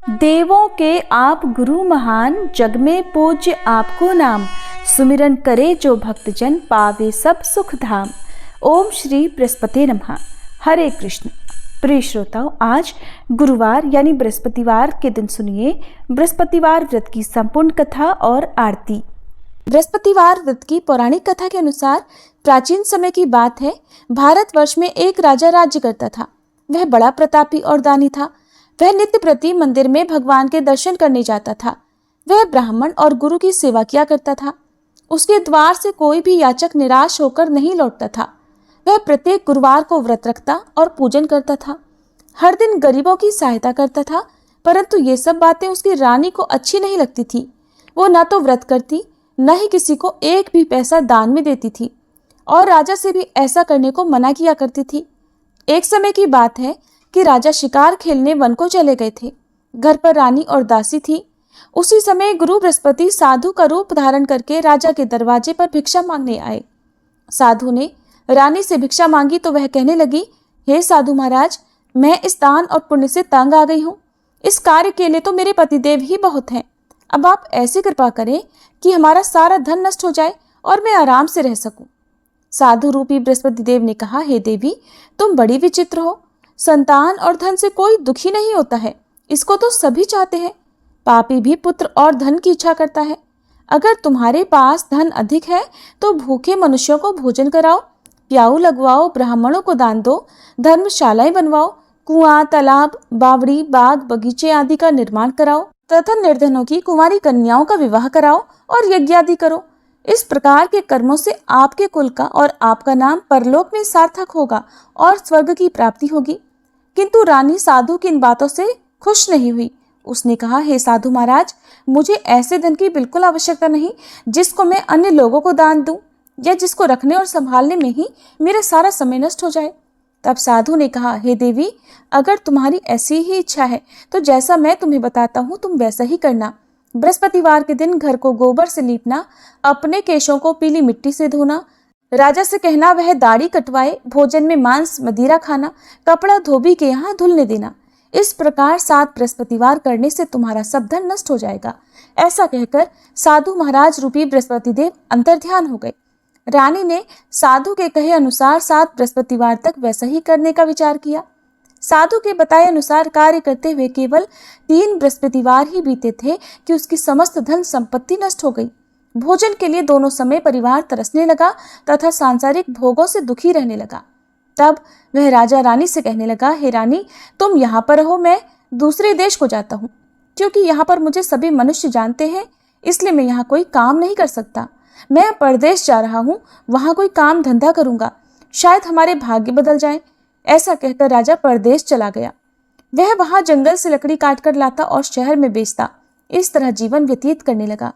देवों के आप गुरु महान, जग में पूज्य आपको नाम। सुमिरन करे जो भक्तजन, पावे सब सुख धाम। ओम श्री बृहस्पति नमः। हरे कृष्ण। प्रिय श्रोताओं, आज गुरुवार यानी बृहस्पतिवार के दिन सुनिए बृहस्पतिवार व्रत की संपूर्ण कथा और आरती। बृहस्पतिवार व्रत की पौराणिक कथा के अनुसार प्राचीन समय की बात है। भारतवर्ष में एक राजा राज्य करता था। वह बड़ा प्रतापी और दानी था। वह नित्य प्रति मंदिर में भगवान के दर्शन करने जाता था। वह ब्राह्मण और गुरु की सेवा किया करता था। उसके द्वार से कोई भी याचक निराश होकर नहीं लौटता था। वह प्रत्येक गुरुवार को व्रत रखता और पूजन करता था। हर दिन गरीबों की सहायता करता था, परंतु ये सब बातें उसकी रानी को अच्छी नहीं लगती थी। वो न तो व्रत करती, न ही किसी को एक भी पैसा दान में देती थी और राजा से भी ऐसा करने को मना किया करती थी। एक समय की बात है कि राजा शिकार खेलने वन को चले गए थे। घर पर रानी और दासी थी। उसी समय गुरु बृहस्पति साधु का रूप धारण करके राजा के दरवाजे पर भिक्षा मांगने आए। साधु ने रानी से भिक्षा मांगी तो वह कहने लगी, हे साधु महाराज, मैं इस दान और पुण्य से तंग आ गई हूँ। इस कार्य के लिए तो मेरे पतिदेव ही बहुत हैं। अब आप ऐसी कृपा करें कि हमारा सारा धन नष्ट हो जाए और मैं आराम से रह सकूं। साधु रूपी बृहस्पति देव ने कहा, हे देवी, तुम बड़ी विचित्र हो। संतान और धन से कोई दुखी नहीं होता है, इसको तो सभी चाहते हैं। पापी भी पुत्र और धन की इच्छा करता है। अगर तुम्हारे पास धन अधिक है तो भूखे मनुष्यों को भोजन कराओ, प्याऊ लगवाओ, ब्राह्मणों को दान दो, धर्मशालाएं बनवाओ, कुआं, तालाब, बावड़ी, बाग, बगीचे आदि का निर्माण कराओ तथा निर्धनों की कुंवारी कन्याओं का विवाह कराओ और यज्ञ आदि करो। इस प्रकार के कर्मों से आपके कुल का और आपका नाम परलोक में सार्थक होगा और स्वर्ग की प्राप्ति होगी। किंतु रानी साधु की इन बातों से खुश नहीं हुई। उसने कहा, हे साधु महाराज, मुझे ऐसे धन की बिल्कुल आवश्यकता नहीं जिसको मैं अन्य लोगों को दान दूं या जिसको रखने और संभालने में ही मेरा सारा समय नष्ट हो जाए। तब साधु ने कहा, हे देवी, अगर तुम्हारी ऐसी ही इच्छा है तो जैसा मैं तुम्हें बताता हूँ तुम वैसा ही करना। बृहस्पतिवार के दिन घर को गोबर से लीपना, अपने केशों को पीली मिट्टी से धोना, राजा से कहना वह दाढ़ी कटवाए, भोजन में मांस मदिरा खाना, कपड़ा धोबी के यहाँ धुलने देना। इस प्रकार 7 बृहस्पतिवार करने से तुम्हारा सब धन नष्ट हो जाएगा। ऐसा कहकर साधु महाराज रूपी बृहस्पति देव अंतर्ध्यान हो गए। रानी ने साधु के कहे अनुसार 7 बृहस्पतिवार तक वैसा ही करने का विचार किया। साधु के बताए अनुसार कार्य करते हुए केवल 3 बृहस्पतिवार ही बीते थे कि उसकी समस्त धन संपत्ति नष्ट हो गई। भोजन के लिए दोनों समय परिवार तरसने लगा तथा सांसारिक भोगों से दुखी रहने लगा। तब वह राजा रानी से कहने लगा, हे रानी, तुम यहाँ पर रहो, मैं दूसरे देश को जाता हूँ। क्योंकि यहाँ पर मुझे सभी मनुष्य जानते हैं, इसलिए मैं यहाँ कोई काम नहीं कर सकता। मैं परदेश जा रहा हूँ, वहाँ कोई काम धंधा करूँगा, शायद हमारे भाग्य बदल जाए। ऐसा कहकर राजा परदेश चला गया। वह वहां जंगल से लकड़ी काटकर लाता और शहर में बेचता। इस तरह जीवन व्यतीत करने लगा।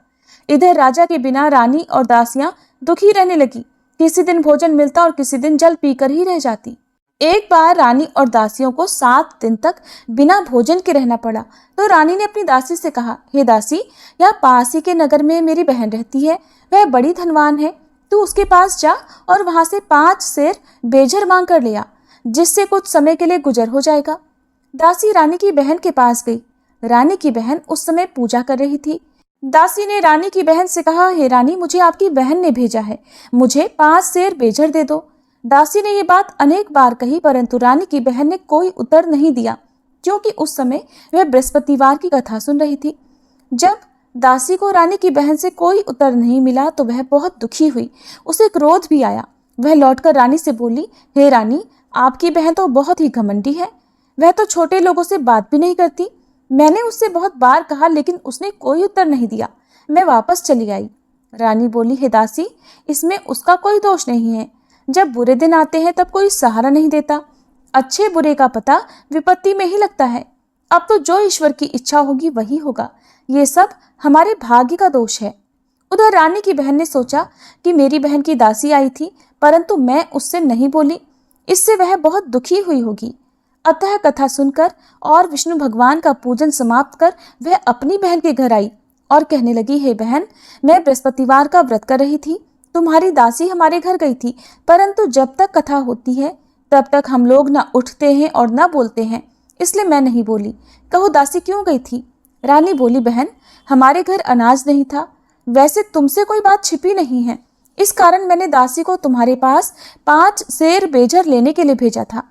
इधर राजा के बिना रानी और दासियां दुखी रहने लगी। किसी दिन भोजन मिलता और किसी दिन जल पीकर ही रह जाती। एक बार रानी और दासियों को 7 दिन तक बिना भोजन के रहना पड़ा तो रानी ने अपनी दासी से कहा, हे दासी, यहाँ पास ही के नगर में मेरी बहन रहती है, वह बड़ी धनवान है। तू उसके पास जा और वहां से 5 सेर बेझर मांग कर ले आ, जिससे कुछ समय के लिए गुजर हो जाएगा। दासी रानी की बहन के पास गई। रानी की बहन उस समय पूजा कर रही थी। दासी ने रानी की बहन से कहा, हे रानी, मुझे आपकी बहन ने भेजा है, मुझे 5 सेर बेझर दे दो। दासी ने ये बात अनेक बार कही, परंतु रानी की बहन ने कोई उत्तर नहीं दिया, क्योंकि उस समय वह बृहस्पतिवार की कथा सुन रही थी। जब दासी को रानी की बहन से कोई उत्तर नहीं मिला तो वह बहुत दुखी हुई। उसे क्रोध भी आया। वह लौटकर रानी से बोली, हे रानी, आपकी बहन तो बहुत ही घमंडी है। वह तो छोटे लोगों से बात भी नहीं करती। मैंने उससे बहुत बार कहा, लेकिन उसने कोई उत्तर नहीं दिया। मैं वापस चली आई। रानी बोली, हे दासी, इसमें उसका कोई दोष नहीं है। जब बुरे दिन आते हैं तब कोई सहारा नहीं देता। अच्छे बुरे का पता विपत्ति में ही लगता है। अब तो जो ईश्वर की इच्छा होगी वही होगा। ये सब हमारे भाग्य का दोष है। उधर रानी की बहन ने सोचा कि मेरी बहन की दासी आई थी, परंतु मैं उससे नहीं बोली, इससे वह बहुत दुखी हुई होगी। अतः कथा सुनकर और विष्णु भगवान का पूजन समाप्त कर वह अपनी बहन के घर आई और कहने लगी, हे बहन, मैं बृहस्पतिवार का व्रत कर रही थी। तुम्हारी दासी हमारे घर गई थी, परंतु जब तक कथा होती है तब तक हम लोग न उठते हैं और न बोलते हैं। इसलिए मैं नहीं बोली। कहो दासी क्यों गई थी? रानी बोली, बहन हमारे घर अनाज नहीं था। वैसे तुमसे कोई बात छिपी नहीं है, इस कारण मैंने दासी को तुम्हारे पास 5 सेर बेजर लेने के लिए भेजा था।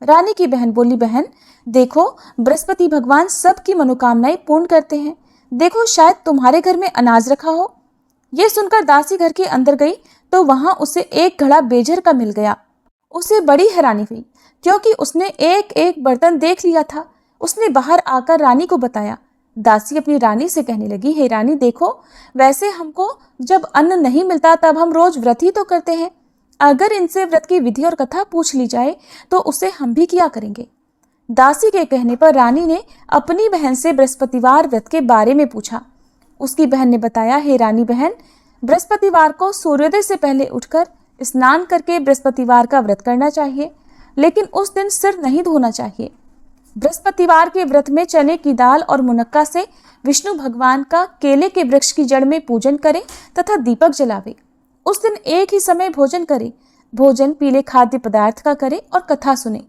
रानी की बहन बोली, बहन देखो बृहस्पति भगवान सबकी मनोकामनाएं पूर्ण करते हैं। देखो शायद तुम्हारे घर में अनाज रखा हो। ये सुनकर दासी घर के अंदर गई तो वहां उसे एक घड़ा बेजर का मिल गया। उसे बड़ी हैरानी हुई क्योंकि उसने एक एक बर्तन देख लिया था। उसने बाहर आकर रानी को बताया। दासी अपनी रानी से कहने लगी, हे रानी देखो, वैसे हमको जब अन्न नहीं मिलता तब हम रोज व्रत ही तो करते हैं। अगर इनसे व्रत की विधि और कथा पूछ ली जाए तो उसे हम भी किया करेंगे। दासी के कहने पर रानी ने अपनी बहन से बृहस्पतिवार व्रत के बारे में पूछा। उसकी बहन ने बताया, हे रानी बहन, बृहस्पतिवार को सूर्योदय से पहले उठकर स्नान करके बृहस्पतिवार का व्रत करना चाहिए, लेकिन उस दिन सिर नहीं धोना चाहिए। बृहस्पतिवार के व्रत में चने की दाल और मुनक्का से विष्णु भगवान का केले के वृक्ष की जड़ में पूजन करें तथा दीपक जलावे। उस दिन एक ही समय भोजन करें। भोजन पीले खाद्य पदार्थ का करें और कथा सुने।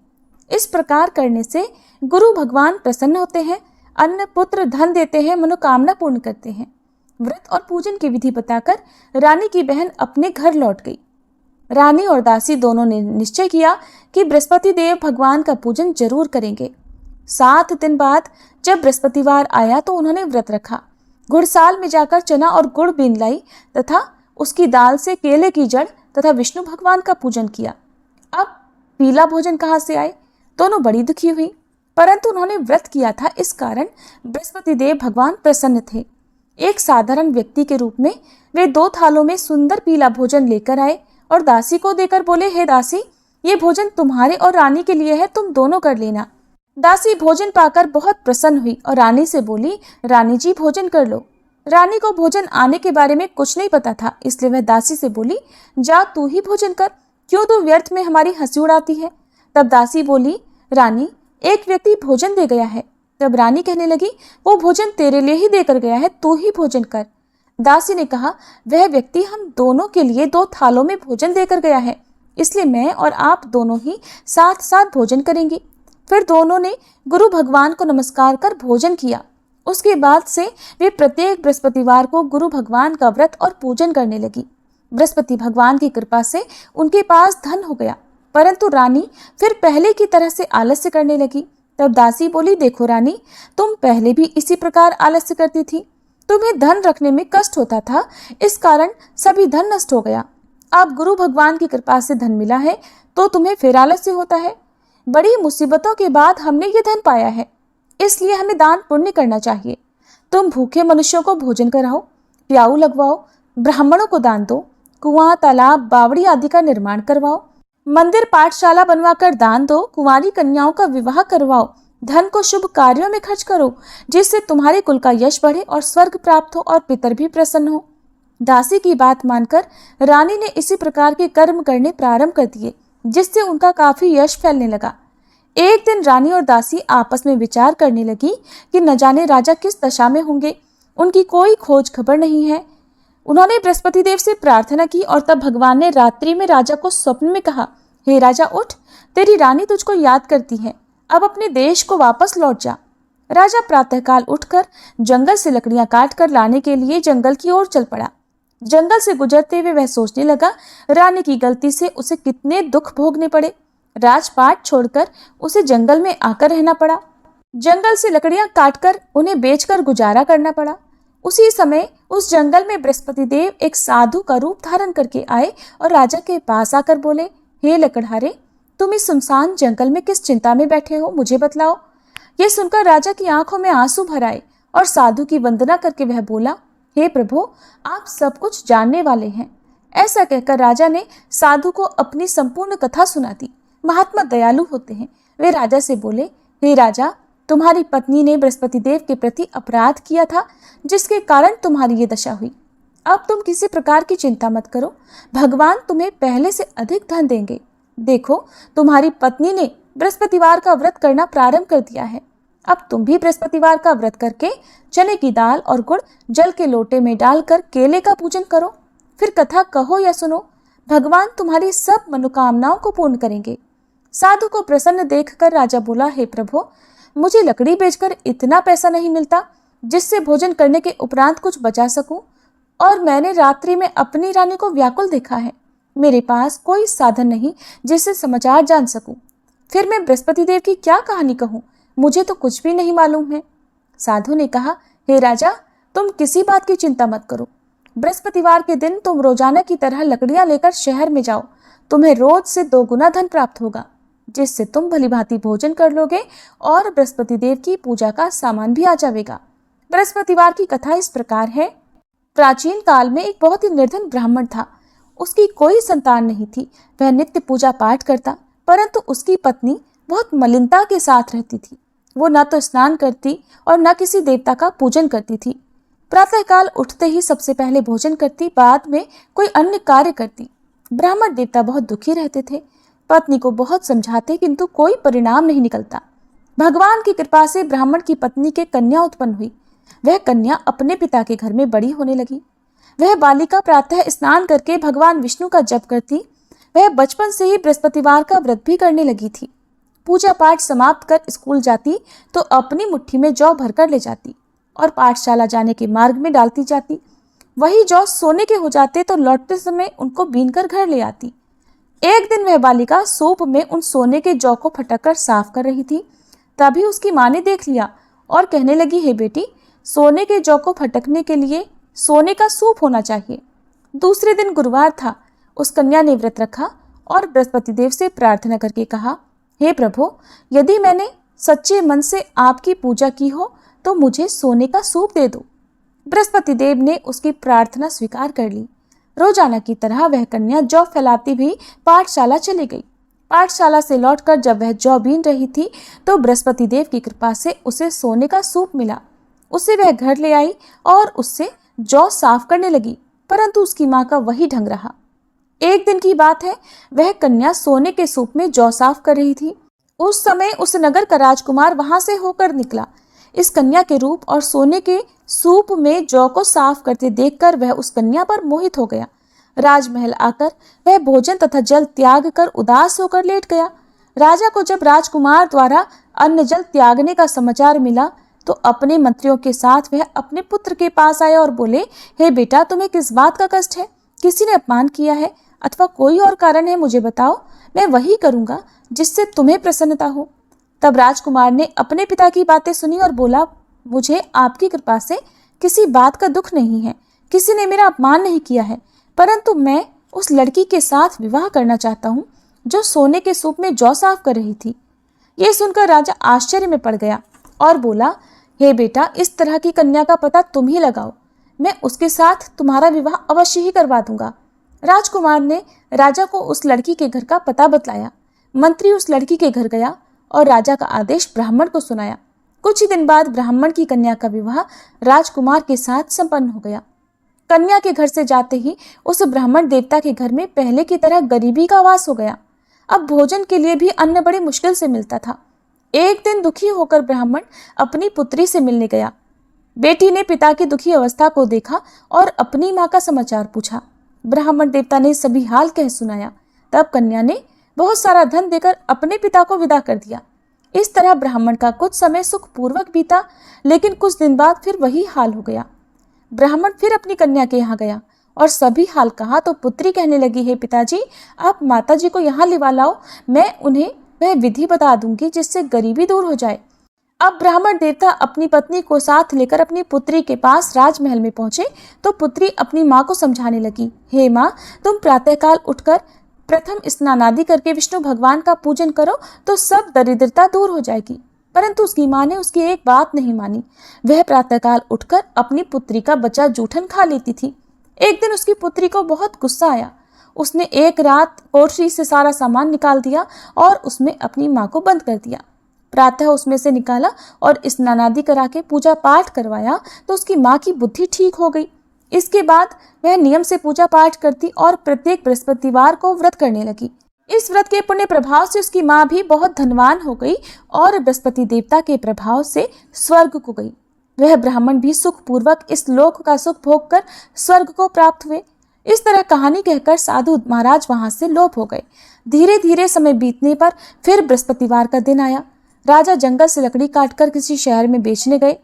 इस प्रकार करने से गुरु भगवान प्रसन्न होते हैं, अन्न पुत्र धन देते हैं, मनोकामना पूर्ण करते हैं। व्रत और पूजन की विधि बताकर रानी की बहन अपने घर लौट गई। रानी और दासी दोनों ने निश्चय किया कि बृहस्पति देव भगवान का पूजन जरूर करेंगे। 7 दिन बाद जब बृहस्पतिवार आया तो उन्होंने व्रत रखा। घुड़साल में जाकर चना और गुड़ बीन लाई तथा उसकी दाल से केले की जड़ तथा विष्णु भगवान का पूजन किया। अब पीला भोजन कहाँ से आए? दोनों बड़ी दुखी हुई, परंतु उन्होंने व्रत किया था, इस कारण बृहस्पति देव भगवान प्रसन्न थे। एक साधारण व्यक्ति के रूप में वे 2 थालों में सुंदर पीला भोजन लेकर आए और दासी को देकर बोले, हे दासी, ये भोजन तुम्हारे और रानी के लिए है, तुम दोनों कर लेना। दासी भोजन पाकर बहुत प्रसन्न हुई और रानी से बोली, रानी जी भोजन कर लो। रानी को भोजन आने के बारे में कुछ नहीं पता था, इसलिए वह दासी से बोली, जा तू ही भोजन कर, क्यों तू व्यर्थ में हमारी हंसी उड़ाती है। तब दासी बोली, रानी एक व्यक्ति भोजन दे गया है। तब रानी कहने लगी, वो भोजन तेरे लिए ही देकर गया है, तू ही भोजन कर। दासी ने कहा, वह व्यक्ति हम दोनों के लिए 2 थालों में भोजन देकर गया है, इसलिए मैं और आप दोनों ही साथ साथ भोजन करेंगे। फिर दोनों ने गुरु भगवान को नमस्कार कर भोजन किया। उसके बाद से वे प्रत्येक बृहस्पतिवार को गुरु भगवान का व्रत और पूजन करने लगी। बृहस्पति भगवान की कृपा से उनके पास धन हो गया, परंतु रानी फिर पहले की तरह से आलस्य करने लगी। तब दासी बोली, देखो रानी, तुम पहले भी इसी प्रकार आलस्य करती थी। तुम्हें धन रखने में कष्ट होता था, इस कारण सभी धन नष्ट हो गया। अब गुरु भगवान की कृपा से धन मिला है तो तुम्हें फिर आलस्य होता है। बड़ी मुसीबतों के बाद हमने ये धन पाया है, इसलिए हमें दान पुण्य करना चाहिए। तुम भूखे मनुष्यों को भोजन कराओ, प्याऊ लगवाओ, ब्राह्मणों को दान दो, कुआं, तालाब, बावड़ी आदि का निर्माण करवाओ, मंदिर पाठशाला बनवाकर दान दो, कुंवारी कन्याओं का विवाह करवाओ, धन को शुभ कार्यों में खर्च करो, जिससे तुम्हारे कुल का यश बढ़े और स्वर्ग प्राप्त हो और पितर भी प्रसन्न हो। दासी की बात मानकर रानी ने इसी प्रकार के कर्म करने प्रारंभ कर दिए, जिससे उनका काफी यश फैलने लगा। एक दिन रानी और दासी आपस में विचार करने लगी कि न जाने राजा किस दशा में होंगे, उनकी कोई खोज खबर नहीं है। उन्होंने बृहस्पति देव से प्रार्थना की और तब भगवान ने रात्रि में राजा को स्वप्न में कहा, हे राजा उठ, तेरी रानी तुझको याद करती है, अब अपने देश को वापस लौट जा। राजा प्रातःकाल उठकर जंगल से लकड़ियां काट कर लाने के लिए जंगल की ओर चल पड़ा। जंगल से गुजरते हुए वह सोचने लगा, रानी की गलती से उसे कितने दुख भोगने पड़े। राजपाट छोड़कर उसे जंगल में आकर रहना पड़ा। जंगल से लकड़ियां काटकर उन्हें बेचकर गुजारा करना पड़ा। उसी समय उस जंगल में बृहस्पति देव एक साधु का रूप धारण करके आए और राजा के पास आकर बोले, हे लकड़हारे, तुम इस सुनसान जंगल में किस चिंता में बैठे हो, मुझे बतलाओ। यह सुनकर राजा की आंखों में आंसू भर आए और साधु की वंदना करके वह बोला, हे प्रभु, आप सब कुछ जानने वाले हैं। ऐसा कहकर राजा ने साधु को अपनी संपूर्ण कथा सुना दी। महात्मा दयालु होते हैं। वे राजा से बोले, हे राजा, तुम्हारी पत्नी ने बृहस्पति देव के प्रति अपराध किया था, जिसके कारण तुम्हारी ये दशा हुई। अब तुम किसी प्रकार की चिंता मत करो, भगवान तुम्हें पहले से अधिक धन देंगे। देखो, तुम्हारी पत्नी ने बृहस्पतिवार का व्रत करना प्रारंभ कर दिया है। अब तुम भी बृहस्पतिवार का व्रत करके चने की दाल और गुड़ जल के लोटे में डालकर केले का पूजन करो, फिर कथा कहो या सुनो, भगवान तुम्हारी सब मनोकामनाओं को पूर्ण करेंगे। साधु को प्रसन्न देखकर राजा बोला, हे प्रभु, मुझे लकड़ी बेचकर इतना पैसा नहीं मिलता जिससे भोजन करने के उपरांत कुछ बचा सकूं, और मैंने रात्रि में अपनी रानी को व्याकुल देखा है। मेरे पास कोई साधन नहीं जिससे समाचार जान सकूं। फिर मैं बृहस्पति देव की क्या कहानी कहूं? मुझे तो कुछ भी नहीं मालूम है। साधु ने कहा, हे राजा, तुम किसी बात की चिंता मत करो। बृहस्पतिवार के दिन तुम रोजाना की तरह लकड़ियां लेकर शहर में जाओ। तुम्हें रोज से 2 गुना धन प्राप्त होगा, जिससे तुम भलीभांति भोजन कर लोगे और बृहस्पति देव की पूजा का सामान भी आ जाएगा। बृहस्पतिवार की कथा इस प्रकार है। प्राचीन काल में एक बहुत ही निर्धन ब्राह्मण था। उसकी कोई संतान नहीं थी। वह नित्य पूजा पाठ करता, परंतु उसकी पत्नी बहुत मलिनता के साथ रहती थी। वो न तो स्नान करती और न किसी देवता का पूजन करती थी। प्रातःकाल उठते ही सबसे पहले भोजन करती, बाद में कोई अन्य कार्य करती। ब्राह्मण देवता बहुत दुखी रहते थे। पत्नी को बहुत समझाते, किंतु कोई परिणाम नहीं निकलता। भगवान की कृपा से ब्राह्मण की पत्नी के कन्या उत्पन्न हुई। वह कन्या अपने पिता के घर में बड़ी होने लगी। वह बालिका प्रातः स्नान करके भगवान विष्णु का जप करती। वह बचपन से ही बृहस्पतिवार का व्रत भी करने लगी थी। पूजा पाठ समाप्त कर स्कूल जाती तो अपनी मुट्ठी में जौ भरकर ले जाती और पाठशाला जाने के मार्ग में डालती जाती। वही जौ सोने के हो जाते तो लौटते समय उनको बीनकर घर ले आती। एक दिन वह बालिका सूप में उन सोने के जौ को फटक कर साफ कर रही थी। तभी उसकी माँ ने देख लिया और कहने लगी, हे बेटी, सोने के जौ को फटकने के लिए सोने का सूप होना चाहिए। दूसरे दिन गुरुवार था। उस कन्या ने व्रत रखा और बृहस्पति देव से प्रार्थना करके कहा, हे प्रभु, यदि मैंने सच्चे मन से आपकी पूजा की हो तो मुझे सोने का सूप दे दो। बृहस्पति देव ने उसकी प्रार्थना स्वीकार कर ली। रोजाना की तरह वह कन्या जौ फैलाती भी पाठशाला चली गई। पाठशाला से लौटकर जब वह जौ बीन रही थी तो बृहस्पति देव की कृपा से उसे सोने का सूप मिला। उसे वह घर ले आई और उससे जौ साफ करने लगी, परंतु उसकी माँ का वही ढंग रहा। एक दिन की बात है, वह कन्या सोने के सूप में जौ साफ कर रही थी। उस समय उस नगर का राजकुमार वहां से होकर निकला। इस कन्या के रूप और सोने के सूप में जौ को साफ करते देखकर वह उस कन्या पर मोहित हो गया। राजमहल आकर वह भोजन तथा जल त्याग कर उदास होकर लेट गया। राजा को जब राजकुमार द्वारा अन्न जल त्यागने का समाचार मिला तो अपने मंत्रियों के साथ वह अपने पुत्र के पास आया और बोले, हे बेटा, तुम्हें किस बात का कष्ट है? किसी ने अपमान किया है अथवा कोई और कारण है? मुझे बताओ, मैं वही करूंगा जिससे तुम्हें प्रसन्नता हो। तब राजकुमार ने अपने पिता की बातें सुनी और बोला, मुझे आपकी कृपा से किसी बात का दुख नहीं है। किसी ने मेरा अपमान नहीं किया है, परंतु मैं उस लड़की के साथ विवाह करना चाहता हूँ जो सोने के सूप में जौ साफ कर रही थी। ये सुनकर राजा आश्चर्य में पड़ गया और बोला, हे बेटा, इस तरह की कन्या का पता तुम ही लगाओ। मैं उसके साथ तुम्हारा विवाह अवश्य ही करवा दूंगा। राजकुमार ने राजा को उस लड़की के घर का पता बतलाया। मंत्री उस लड़की के घर गया और राजा का आदेश ब्राह्मण को सुनाया। कुछ ही दिन बाद ब्राह्मण की कन्या का विवाह राजकुमार के साथ संपन्न हो गया। कन्या के घर से जाते ही उस ब्राह्मण देवता के घर में पहले की तरह गरीबी का वास हो गया। अब भोजन के लिए भी अन्न बड़ी मुश्किल से मिलता था। एक दिन दुखी होकर ब्राह्मण अपनी पुत्री से मिलने गया। बेटी ने पिता की दुखी अवस्था को देखा और अपनी माँ का समाचार पूछा। ब्राह्मण देवता ने सभी हाल कह सुनाया। तब कन्या ने बहुत सारा धन देकर अपने पिता को विदा कर दिया। इस तरह ब्राह्मण का कुछ समय सुखपूर्वक बीता, लेकिन कुछ दिन बाद फिर वही हाल हो गया। ब्राह्मण फिर अपनी कन्या के यहाँ गया और सभी हाल कहा तो पुत्री कहने लगी, हे पिताजी, आप माताजी को यहाँ लिवा लाओ, मैं उन्हें वह विधि बता दूंगी जिससे गरीबी दूर हो जाए। अब ब्राह्मण देवता अपनी पत्नी को साथ लेकर अपनी पुत्री के पास राजमहल में पहुंचे तो पुत्री अपनी माँ को समझाने लगी, हे माँ, तुम प्रातःकाल उठकर प्रथम स्नान आदि करके विष्णु भगवान का पूजन करो तो सब दरिद्रता दूर हो जाएगी। परंतु उसकी माँ ने उसकी एक बात नहीं मानी। वह प्रातःकाल उठकर अपनी पुत्री का बचा जूठन खा लेती थी। एक दिन उसकी पुत्री को बहुत गुस्सा आया। उसने एक रात कोठरी से सारा सामान निकाल दिया और उसमें अपनी माँ को बंद कर दिया। प्रातः उसमें से निकाला और स्नान आदि करा के पूजा पाठ करवाया तो उसकी माँ की बुद्धि ठीक हो गई। इसके बाद वह नियम से पूजा पाठ करती और प्रत्येक बृहस्पतिवार को व्रत करने लगी। इस व्रत के पुण्य प्रभाव से उसकी माँ भी बहुत धनवान हो गई और बृहस्पति देवता के प्रभाव से स्वर्ग को गई। वह ब्राह्मण भी सुखपूर्वक इस लोक का सुख भोग कर स्वर्ग को प्राप्त हुए। इस तरह कहानी कहकर साधु महाराज वहां से लोप हो गए। धीरे धीरे समय बीतने पर फिर बृहस्पतिवार का दिन आया। राजा जंगल से लकड़ी काटकर किसी शहर में बेचने गए।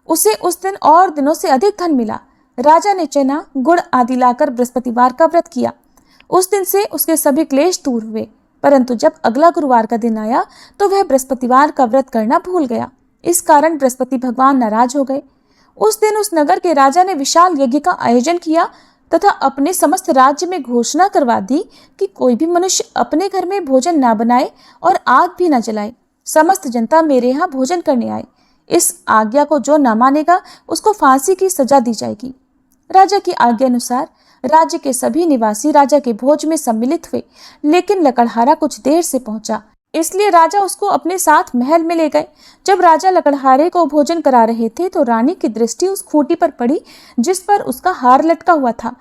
उसे उस दिन और दिनों से अधिक धन मिला। राजा ने चना, गुड़ आदि लाकर बृहस्पतिवार का व्रत किया। उस दिन से उसके सभी क्लेश दूर हुए। परंतु जब अगला गुरुवार का दिन आया तो वह बृहस्पतिवार का व्रत करना भूल गया। इस कारण बृहस्पति भगवान नाराज हो गए। उस दिन उस नगर के राजा ने विशाल यज्ञ का आयोजन किया तथा अपने समस्त राज्य में घोषणा करवा दी कि कोई भी मनुष्य अपने घर में भोजन ना बनाए और आग भी न जलाए। समस्त जनता मेरे यहाँ भोजन करने आए। इस आज्ञा को जो न मानेगा उसको फांसी की सजा दी जाएगी। राजा की आज्ञा अनुसार राज्य के सभी निवासी राजा के भोज में सम्मिलित हुए, लेकिन लकड़हारा कुछ देर से पहुंचा, इसलिए राजा उसको अपने साथ महल में ले गए। जब राजा लकड़हारे को भोजन करा रहे थे तो रानी की दृष्टि उस खूंटी पर पड़ी जिस पर उसका हार लटका हुआ था।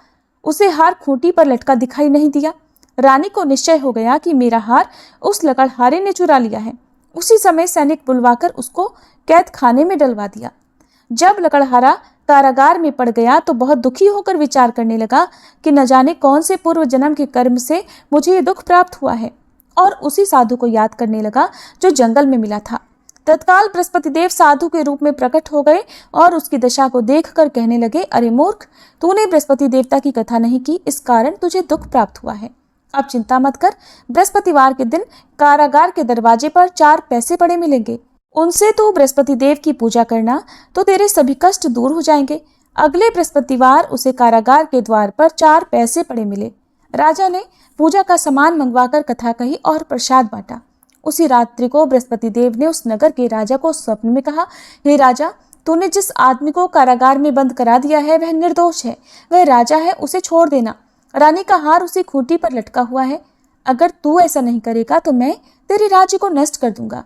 उसे हार खूंटी पर लटका दिखाई नहीं दिया। रानी को निश्चय हो गया कि मेरा हार उस लकड़हारे ने चुरा लिया है। उसी समय सैनिक बुलवाकर उसको कैद खाने में डलवा दिया। जब लकड़हारा कारागार में पड़ गया तो बहुत दुखी होकर विचार करने लगा कि न जाने कौन से पूर्व जन्म के कर्म से मुझे ये दुख प्राप्त हुआ है, और उसी साधु को याद करने लगा जो जंगल में मिला था। तत्काल बृहस्पति देव साधु के रूप में प्रकट हो गए और उसकी दशा को देखकर कहने लगे, अरे मूर्ख, तूने बृहस्पति देवता की कथा नहीं की, इस कारण तुझे दुख प्राप्त हुआ है। अब चिंता मत कर, बृहस्पतिवार के दिन कारागार के दरवाजे पर 4 पैसे पड़े मिलेंगे। उनसे तू बृहस्पति देव की पूजा करना तो तेरे सभी कष्ट दूर हो जाएंगे। अगले बृहस्पतिवार उसे कारागार के द्वार पर 4 पैसे पड़े मिले। राजा ने पूजा का सामान मंगवाकर कथा कही और प्रसाद बांटा। उसी रात्रि को बृहस्पति देव ने उस नगर के राजा को स्वप्न में कहा, हे राजा, तूने जिस आदमी को कारागार में बंद करा दिया है वह निर्दोष है, वह राजा है, उसे छोड़ देना। रानी का हार उसी खूंटी पर लटका हुआ है। अगर तू ऐसा नहीं करेगा तो मैं तेरे राज्य को नष्ट कर दूंगा।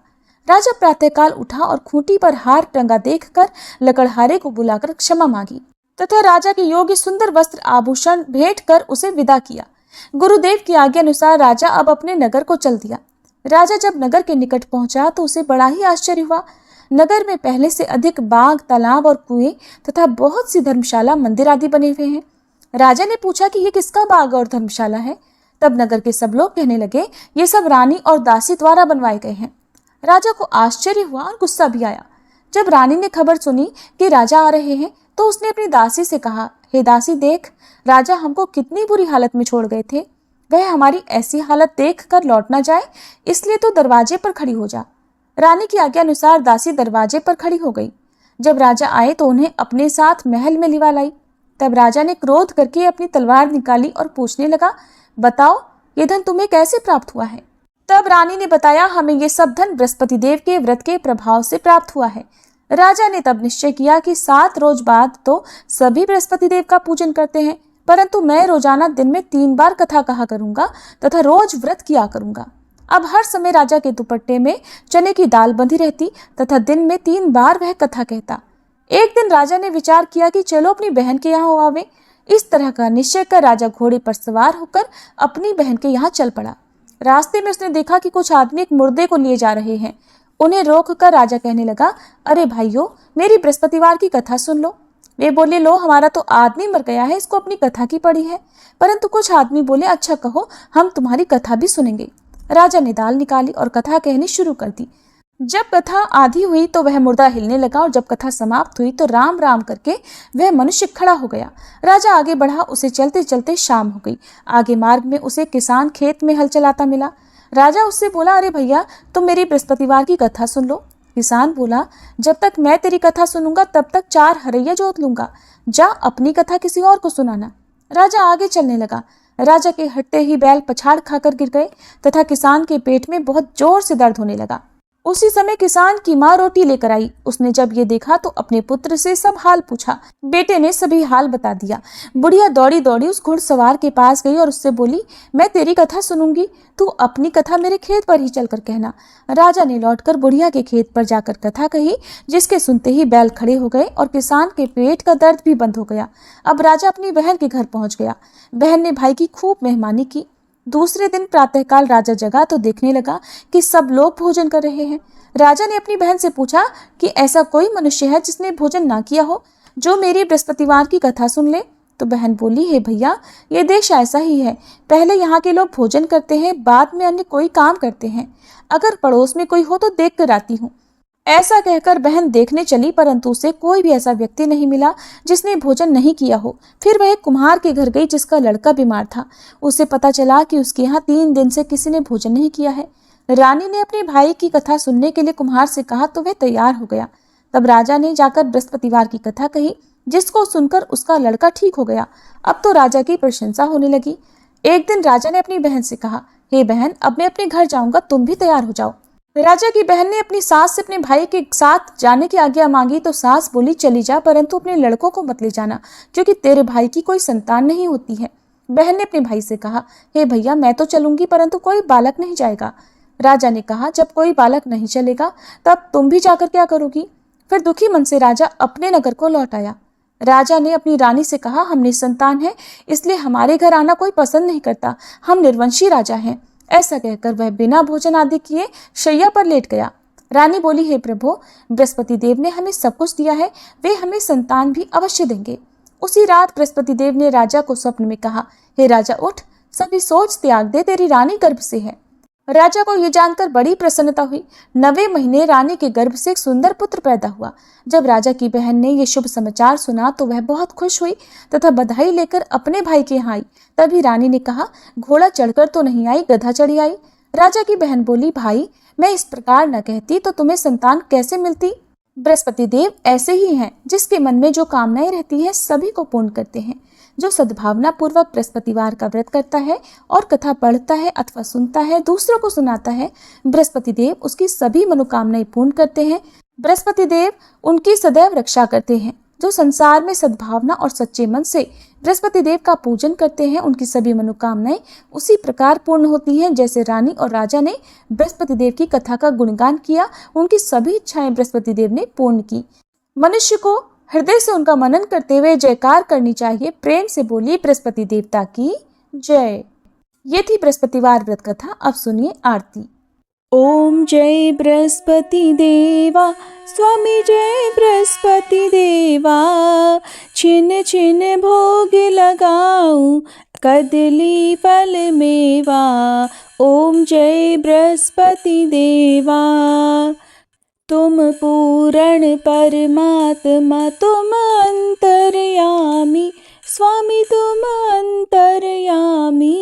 राजा प्रातःकाल उठा और खूंटी पर हार टंगा देखकर लकड़हारे को बुलाकर क्षमा मांगी तथा राजा के योग्य सुंदर वस्त्र आभूषण भेंट कर उसे विदा किया। गुरुदेव की आज्ञा अनुसार राजा अब अपने नगर को चल दिया। राजा जब नगर के निकट पहुंचा तो उसे बड़ा ही आश्चर्य हुआ। नगर में पहले से अधिक बाग, तालाब और कुएं तथा बहुत सी धर्मशाला, मंदिर आदि बने हुए हैं। राजा ने पूछा कि ये किसका बाग और धर्मशाला है? तब नगर के सब लोग कहने लगे, ये सब रानी और दासी द्वारा बनवाए गए हैं। राजा को आश्चर्य हुआ और गुस्सा भी आया। जब रानी ने खबर सुनी कि राजा आ रहे हैं तो उसने अपनी दासी से कहा, हे दासी, देख, राजा हमको कितनी बुरी हालत में छोड़ गए थे। वह हमारी ऐसी हालत देख कर लौट ना जाए, इसलिए तो दरवाजे पर खड़ी हो जा। रानी की आज्ञा अनुसार दासी दरवाजे पर खड़ी हो गई। जब राजा आए तो उन्हें अपने साथ महल में लिवा लाई। तब राजा ने क्रोध करके अपनी तलवार निकाली और पूछने लगा, बताओ, ये धन तुम्हें कैसे प्राप्त हुआ है? तब रानी ने बताया, हमें ये सब धन बृहस्पति देव के व्रत के प्रभाव से प्राप्त हुआ है। राजा ने तब निश्चय किया कि 7 रोज बाद तो सभी बृहस्पति देव का पूजन करते हैं, परंतु मैं रोजाना दिन में 3 बार कथा कहा करूंगा तथा रोज व्रत किया करूंगा। अब हर समय राजा के दुपट्टे में चने की दाल बंधी रहती तथा दिन में 3 बार वह कथा कहता। एक दिन राजा ने विचार किया कि चलो अपनी बहन के यहाँ आवे। इस तरह का निश्चय कर राजा घोड़े पर सवार होकर अपनी बहन के यहाँ चल पड़ा। रास्ते में उसने देखा कि कुछ आदमी एक मुर्दे को लिए जा रहे हैं। उन्हें रोककर राजा कहने लगा, अरे भाइयों, मेरी बृहस्पतिवार की कथा सुन लो। वे बोले, लो, हमारा तो आदमी मर गया है, इसको अपनी कथा की पड़ी है। परंतु कुछ आदमी बोले, अच्छा कहो, हम तुम्हारी कथा भी सुनेंगे। राजा ने दाल निकाली और कथा कहनी शुरू कर दी। जब कथा आधी हुई तो वह मुर्दा हिलने लगा और जब कथा समाप्त हुई तो राम राम करके वह मनुष्य खड़ा हो गया। राजा आगे बढ़ा, उसे चलते चलते शाम हो गई। आगे मार्ग में उसे किसान खेत में हल चलाता मिला। राजा उससे बोला, अरे भैया, तुम मेरी बृहस्पतिवार की कथा सुन लो। किसान बोला, जब तक मैं तेरी कथा सुनूंगा तब तक 4 हरैया जोत लूंगा। जा अपनी कथा किसी और को सुनाना। राजा आगे चलने लगा। राजा के हटते ही बैल पछाड़ खाकर गिर गए तथा किसान के पेट में बहुत जोर से दर्द होने लगा। उसी समय किसान की माँ रोटी लेकर आई। उसने जब ये देखा तो अपने पुत्र से सब हाल पूछा। बेटे ने सभी हाल बता दिया। बुढ़िया दौड़ी दौड़ी उस घुड़सवार के पास गई और उससे बोली, मैं तेरी कथा सुनूंगी, तू अपनी कथा मेरे खेत पर ही चलकर कहना। राजा ने लौटकर बुढ़िया के खेत पर जाकर कथा कही, जिसके सुनते ही बैल खड़े हो गए और किसान के पेट का दर्द भी बंद हो गया। अब राजा अपनी बहन के घर पहुंच गया। बहन ने भाई की खूब मेहमानी की। दूसरे दिन प्रातःकाल राजा जगा तो देखने लगा कि सब लोग भोजन कर रहे हैं। राजा ने अपनी बहन से पूछा कि ऐसा कोई मनुष्य है जिसने भोजन ना किया हो, जो मेरी बृहस्पतिवार की कथा सुन ले। तो बहन बोली, हे भैया, ये देश ऐसा ही है, पहले यहाँ के लोग भोजन करते हैं, बाद में अन्य कोई काम करते हैं। अगर पड़ोस में कोई हो तो देख कर आती हूँ। ऐसा कहकर बहन देखने चली, परंतु उसे कोई भी ऐसा व्यक्ति नहीं मिला जिसने भोजन नहीं किया हो। फिर वह एक कुम्हार के घर गई जिसका लड़का बीमार था। उसे पता चला कि उसके यहाँ 3 दिन से किसी ने भोजन नहीं किया है। रानी ने अपने भाई की कथा सुनने के लिए कुम्हार से कहा तो वह तैयार हो गया। तब राजा ने जाकर बृहस्पतिवार की कथा कही, जिसको सुनकर उसका लड़का ठीक हो गया। अब तो राजा की प्रशंसा होने लगी। एक दिन राजा ने अपनी बहन से कहा, हे बहन, अब मैं अपने घर जाऊंगा, तुम भी तैयार हो जाओ। राजा की बहन ने अपनी सास से अपने भाई के साथ जाने की आज्ञा मांगी तो सास बोली, चली जा, परंतु अपने लड़कों को मत ले जाना, क्योंकि तेरे भाई की कोई संतान नहीं होती है। बहन ने अपने भाई से कहा, हे भैया, मैं तो चलूंगी, परंतु कोई बालक नहीं जाएगा। राजा ने कहा, जब कोई बालक नहीं चलेगा तब तुम भी जाकर क्या करोगी? फिर दुखी मन से राजा अपने नगर को लौट आया। राजा ने अपनी रानी से कहा, हम निसंतान हैं, इसलिए हमारे घर आना कोई पसंद नहीं करता, हम निर्वंशी राजा हैं। ऐसा कहकर वह बिना भोजन आदि किए शैया पर लेट गया। रानी बोली, हे प्रभु, बृहस्पति देव ने हमें सब कुछ दिया है, वे हमें संतान भी अवश्य देंगे। उसी रात बृहस्पति देव ने राजा को स्वप्न में कहा, हे राजा, उठ, सभी सोच त्याग दे, तेरी रानी गर्भ से है। राजा को यह जानकर बड़ी प्रसन्नता हुई। 9वें महीने रानी के गर्भ से एक सुंदर पुत्र पैदा हुआ। जब राजा की बहन ने यह शुभ समाचार सुना तो वह बहुत खुश हुई तथा बधाई लेकर अपने भाई के यहाँ आई। तभी रानी ने कहा, घोड़ा चढ़कर तो नहीं आई, गधा चढ़ी आई। राजा की बहन बोली, भाई, मैं इस प्रकार न कहती तो तुम्हें संतान कैसे मिलती? बृहस्पति देव ऐसे ही हैं, जिसके मन में जो कामनाएं रहती है सभी को पूर्ण करते हैं। जो सद्भावना पूर्वक बृहस्पतिवार का व्रत करता है और कथा पढ़ता है अथवा सुनता है, दूसरों को सुनाता है, बृहस्पति देव उसकी सभी मनोकामनाएं पूर्ण करते हैं। बृहस्पति देव उनकी सदैव रक्षा करते हैं। जो संसार में सद्भावना और सच्चे मन से बृहस्पति देव का पूजन करते हैं, उनकी सभी मनोकामनाएं उसी प्रकार पूर्ण होती हैं जैसे रानी और राजा ने बृहस्पति देव की कथा का गुणगान किया, उनकी सभी इच्छाएं बृहस्पति देव ने पूर्ण की। मनुष्य को हृदय से उनका मनन करते हुए जयकार करनी चाहिए। प्रेम से बोलिए, बृहस्पति देवता की जय। ये थी बृहस्पतिवार व्रत कथा। अब सुनिए आरती। ओम जय बृहस्पति देवा, स्वामी जय बृहस्पति देवा, छिन छिन भोग लगाऊं, कदली फल मेवा। ओम जय बृहस्पति देवा। तुम पूर्ण परमात्मा, तुम अंतर्यामी, स्वामी तुम अंतर्यामी।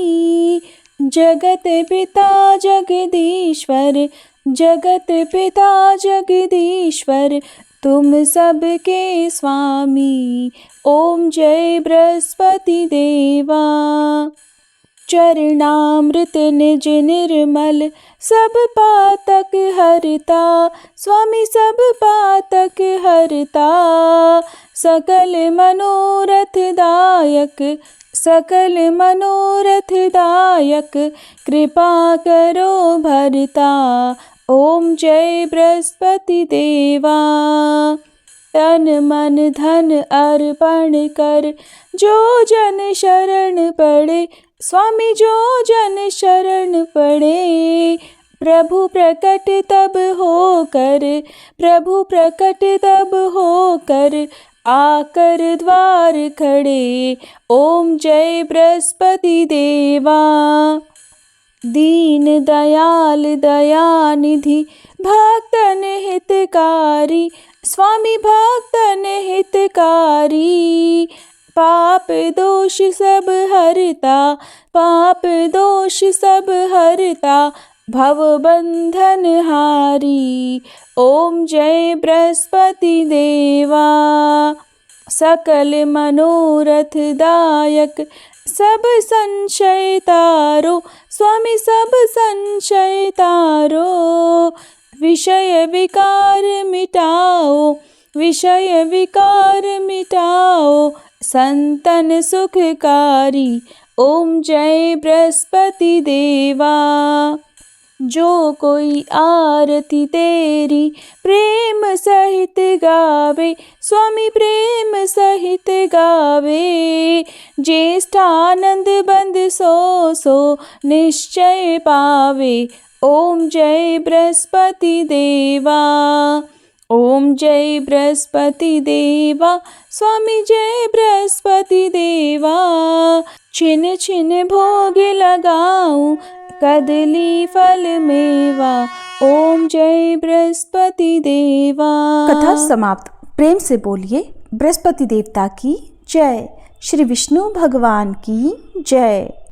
जगत पिता जगदीश्वर, जगत पिता जगदीश्वर, तुम सबके स्वामी। ओम जय बृहस्पति देवा। चरणामृत निज निर्मल, सब पातक हरता, स्वामी सब पातक हरता। सकल मनोरथ दायक, सकल मनोरथ दायक, कृपा करो भरता। ओम जय बृहस्पति देवा। तन मन धन अर्पण कर, जो जन शरण पड़े, स्वामी जो जन शरण पड़े। प्रभु प्रकट तब होकर, प्रभु प्रकट तब होकर, आकर द्वार खड़े। ओम जय बृहस्पति देवा। दीन दयाल दयानिधि, भक्तन हितकारी, स्वामी भक्तन हितकारी। पाप दोष सब हरता, पाप दोष सब हरता, भव बंधन हारी। ओम जय बृहस्पति देवा। सकल मनोरथ दायक, सब संशय तारो, स्वामी सब संशय तारो। विषय विकार मिटाओ, विषय विकार मिटाओ, संतन सुखकारी। ओम जय बृहस्पति देवा। जो कोई आरती तेरी प्रेम सहित गावे, स्वामी प्रेम सहित गावे। ज्येष्ठानंद बंद सो सो निश्चय पावे। ओम जय बृहस्पति देवा। ओम जय बृहस्पति देवा, स्वामी जय बृहस्पति देवा। छिन छिन भोग लगाऊं, कदली फल मेवा। ओम जय बृहस्पति देवा। कथा समाप्त। प्रेम से बोलिए बृहस्पति देवता की जय। श्री विष्णु भगवान की जय।